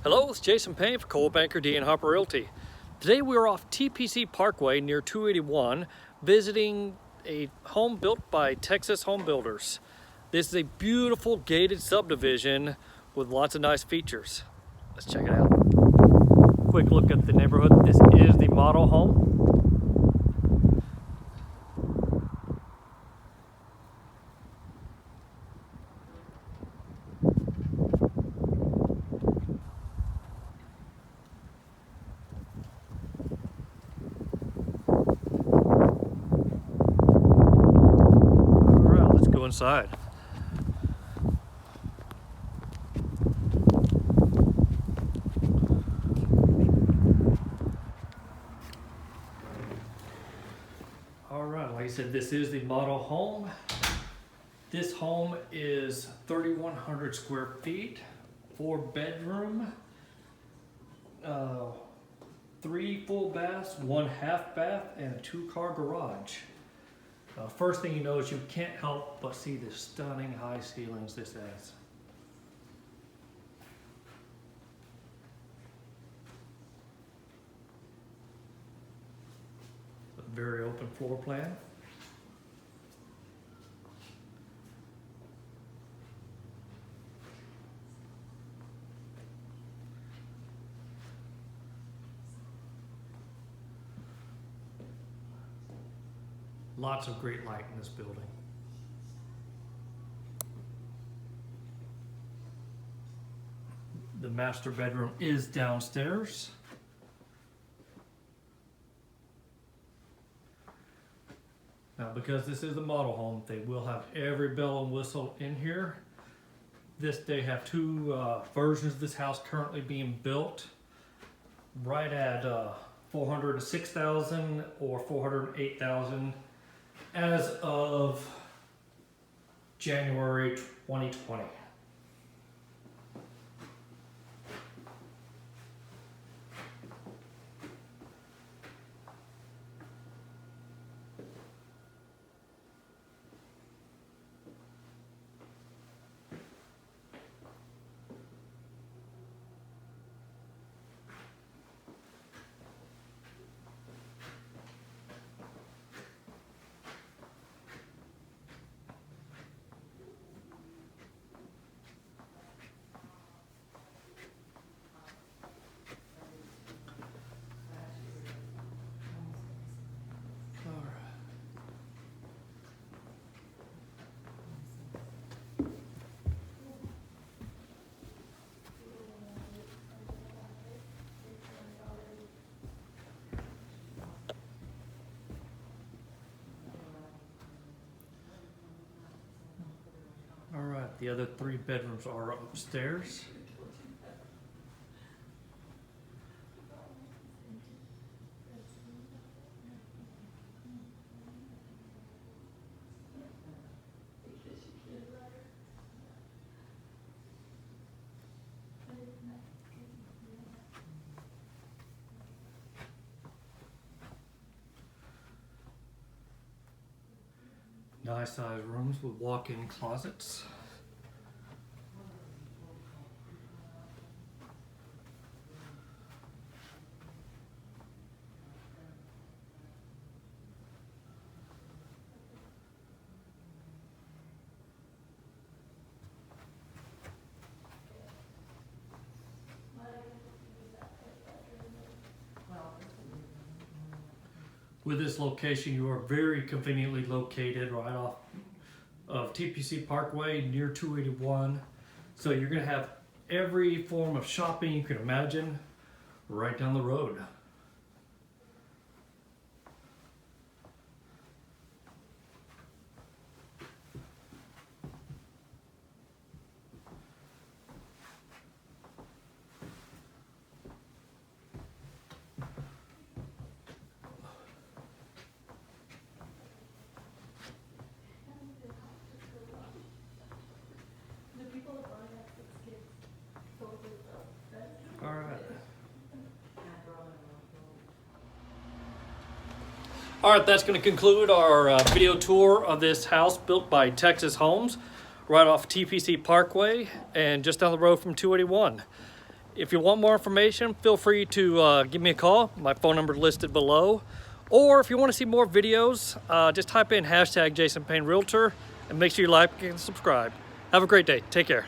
Hello, it's Jason Payne for Coldwell Banker D and Harper Realty. Today we're off TPC Parkway near 281 visiting a home built by Texas Home Builders. This is a beautiful gated subdivision with lots of nice features. Let's check it out. Quick look at the neighborhood. This is the model home. Go inside. All right, like I said, this is the model home. This home is 3,100 square feet, 4-bedroom, 3 full baths, 1 half bath, and a 2-car garage. First thing you know is you can't help but see the stunning high ceilings this has. A very open floor plan. Lots of great light in this building. The master bedroom is downstairs. Now, because this is a model home, they will have every bell and whistle in here. They have 2 versions of this house currently being built, right at $406,000 or $408,000. As of January 2020. All right, the other 3 bedrooms are upstairs. Nice sized rooms with walk-in closets. With this location, you are very conveniently located right off of TPC Parkway near 281. So you're going to have every form of shopping you can imagine right down the road. All right. All right, that's going to conclude our video tour of this house built by Texas Homes right off TPC Parkway and just down the road from 281. If you want more information, feel free to give me a call. My phone number is listed below. Or if you want to see more videos, just type in hashtag Jason Payne Realtor and make sure you like and subscribe. Have a great day. Take care.